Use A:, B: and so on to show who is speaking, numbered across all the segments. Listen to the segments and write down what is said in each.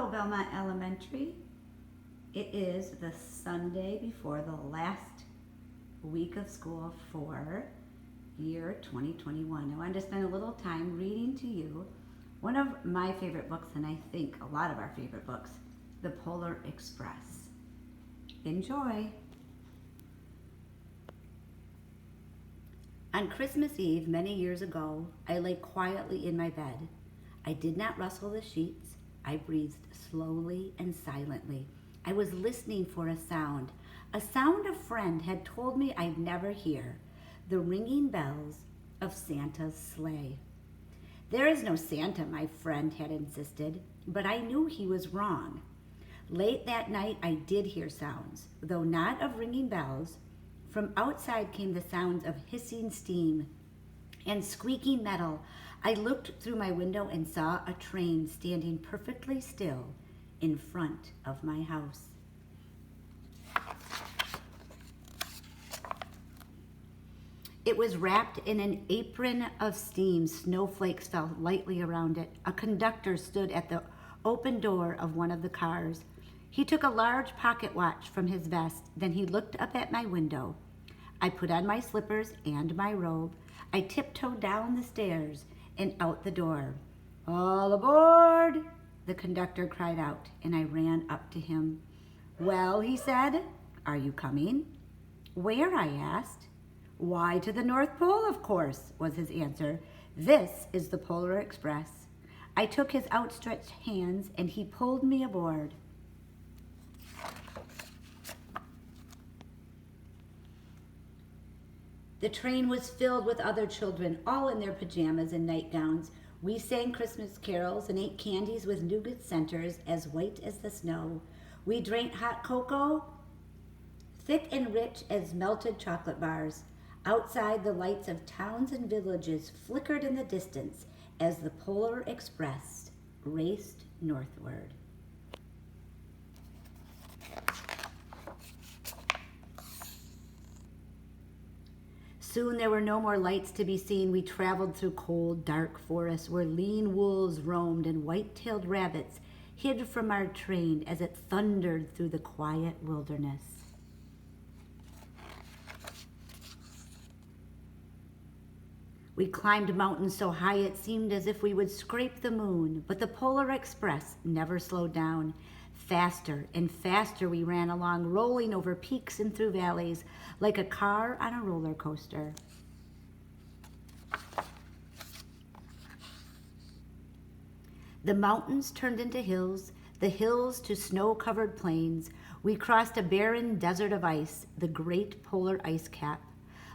A: Hello, Belmont Elementary. It is the Sunday before the last week of school for year 2021. I wanted to spend a little time reading to you one of my favorite books, and I think a lot of our favorite books, The Polar Express. Enjoy. On Christmas Eve, many years ago, I lay quietly in my bed. I did not rustle the sheets. I breathed slowly and silently. I was listening for a sound a friend had told me I'd never hear, the ringing bells of Santa's sleigh. There is no Santa, my friend had insisted, but I knew he was wrong. Late that night, I did hear sounds, though not of ringing bells. From outside came the sounds of hissing steam and squeaking metal. I looked through my window and saw a train standing perfectly still in front of my house. It was wrapped in an apron of steam. Snowflakes fell lightly around it. A conductor stood at the open door of one of the cars. He took a large pocket watch from his vest. Then he looked up at my window. I put on my slippers and my robe. I tiptoed down the stairs and out the door. All aboard, the conductor cried out, and I ran up to him. Well, he said, are you coming? Where? I asked. Why, to the North Pole, of course, was his answer. This is the Polar Express. I took his outstretched hands, and he pulled me aboard. The train was filled with other children, all in their pajamas and nightgowns. We sang Christmas carols and ate candies with nougat centers as white as the snow. We drank hot cocoa, thick and rich as melted chocolate bars. Outside, the lights of towns and villages flickered in the distance as the Polar Express raced northward. Soon there were no more lights to be seen. We traveled through cold, dark forests where lean wolves roamed and white-tailed rabbits hid from our train as it thundered through the quiet wilderness. We climbed mountains so high it seemed as if we would scrape the moon, but the Polar Express never slowed down. Faster and faster we ran along, rolling over peaks and through valleys like a car on a roller coaster. The mountains turned into hills, the hills to snow-covered plains. We crossed a barren desert of ice, the great polar ice cap.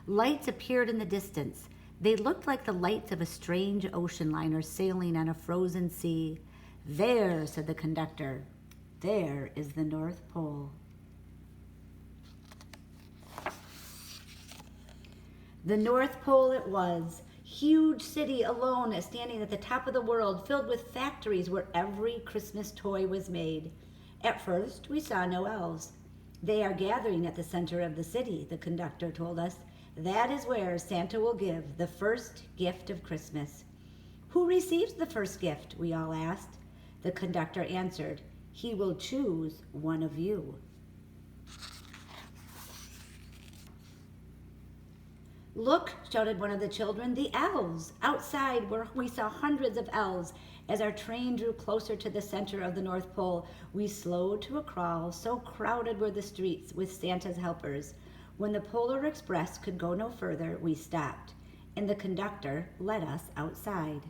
A: Lights appeared in the distance. They looked like the lights of a strange ocean liner sailing on a frozen sea. There, said the conductor. There is the North Pole. The North Pole it was. Huge city alone, standing at the top of the world, filled with factories where every Christmas toy was made. At first, we saw no elves. They are gathering at the center of the city, the conductor told us. That is where Santa will give the first gift of Christmas. Who receives the first gift? We all asked. The conductor answered, he will choose one of you. Look, shouted one of the children, the elves. Outside, where we saw hundreds of elves. As our train drew closer to the center of the North Pole, we slowed to a crawl, so crowded were the streets with Santa's helpers. When the Polar Express could go no further, we stopped, and the conductor led us outside.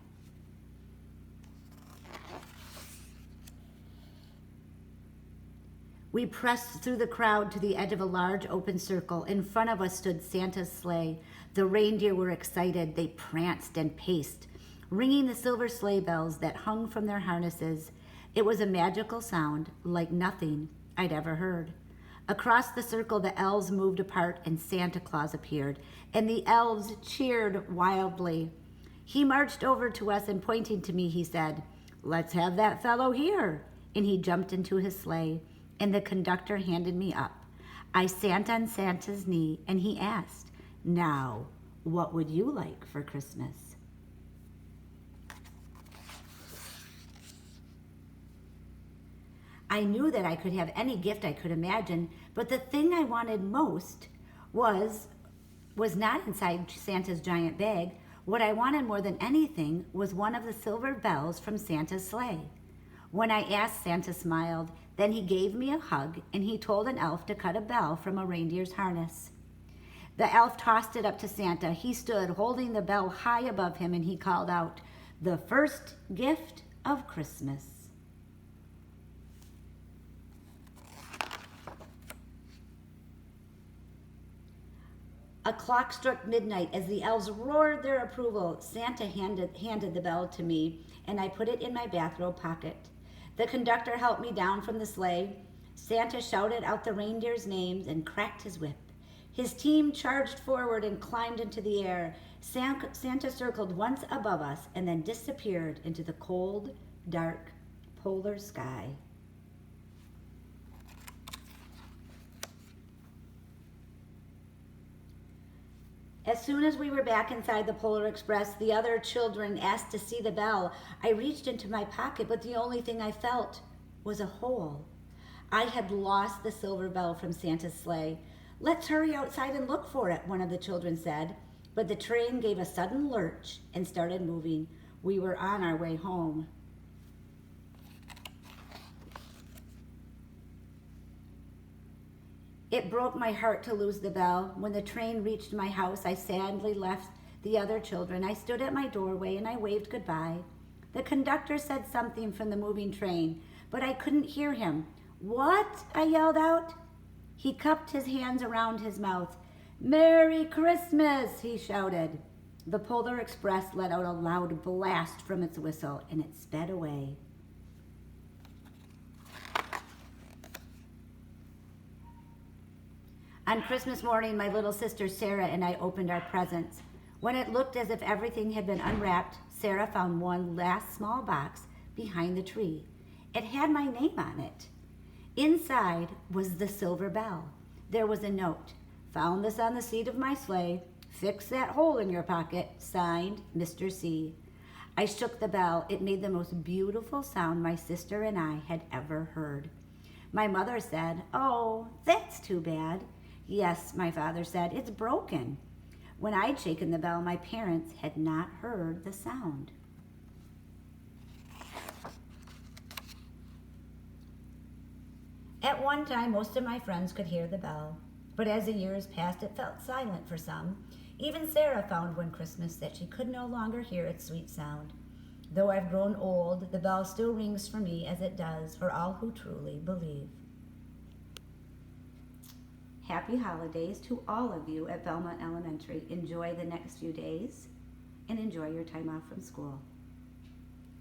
A: We pressed through the crowd to the edge of a large open circle. In front of us stood Santa's sleigh. The reindeer were excited. They pranced and paced, ringing the silver sleigh bells that hung from their harnesses. It was a magical sound, like nothing I'd ever heard. Across the circle, the elves moved apart and Santa Claus appeared, and the elves cheered wildly. He marched over to us and pointing to me, he said, let's have that fellow here. And he jumped into his sleigh. And the conductor handed me up. I sat on Santa's knee, and he asked, now, what would you like for Christmas? I knew that I could have any gift I could imagine, but the thing I wanted most was was not inside Santa's giant bag. What I wanted more than anything was one of the silver bells from Santa's sleigh. When I asked, Santa smiled. Then he gave me a hug and he told an elf to cut a bell from a reindeer's harness. The elf tossed it up to Santa. He stood holding the bell high above him and he called out, "The first gift of Christmas." A clock struck midnight. As the elves roared their approval, Santa handed the bell to me, and I put it in my bathrobe pocket. The conductor helped me down from the sleigh. Santa shouted out the reindeers' names and cracked his whip. His team charged forward and climbed into the air. Santa circled once above us and then disappeared into the cold, dark, polar sky. As soon as we were back inside the Polar Express, the other children asked to see the bell. I reached into my pocket, but the only thing I felt was a hole. I had lost the silver bell from Santa's sleigh. "Let's hurry outside and look for it," one of the children said. But the train gave a sudden lurch and started moving. We were on our way home. It broke my heart to lose the bell. When the train reached my house, I sadly left the other children. I stood at my doorway and I waved goodbye. The conductor said something from the moving train, but I couldn't hear him. "What?" I yelled out. He cupped his hands around his mouth. "Merry Christmas," he shouted. The Polar Express let out a loud blast from its whistle and it sped away. On Christmas morning, my little sister Sarah and I opened our presents. When it looked as if everything had been unwrapped, Sarah found one last small box behind the tree. It had my name on it. Inside was the silver bell. There was a note. "Found this on the seat of my sleigh. Fix that hole in your pocket. Signed, Mr. C." I shook the bell. It made the most beautiful sound my sister and I had ever heard. My mother said, "Oh, that's too bad." "Yes," my father said, "it's broken." When I'd shaken the bell, my parents had not heard the sound. At one time, most of my friends could hear the bell, but as the years passed, it felt silent for some. Even Sarah found one Christmas that she could no longer hear its sweet sound. Though I've grown old, the bell still rings for me as it does for all who truly believe. Happy holidays to all of you at Belmont Elementary. Enjoy the next few days and enjoy your time off from school.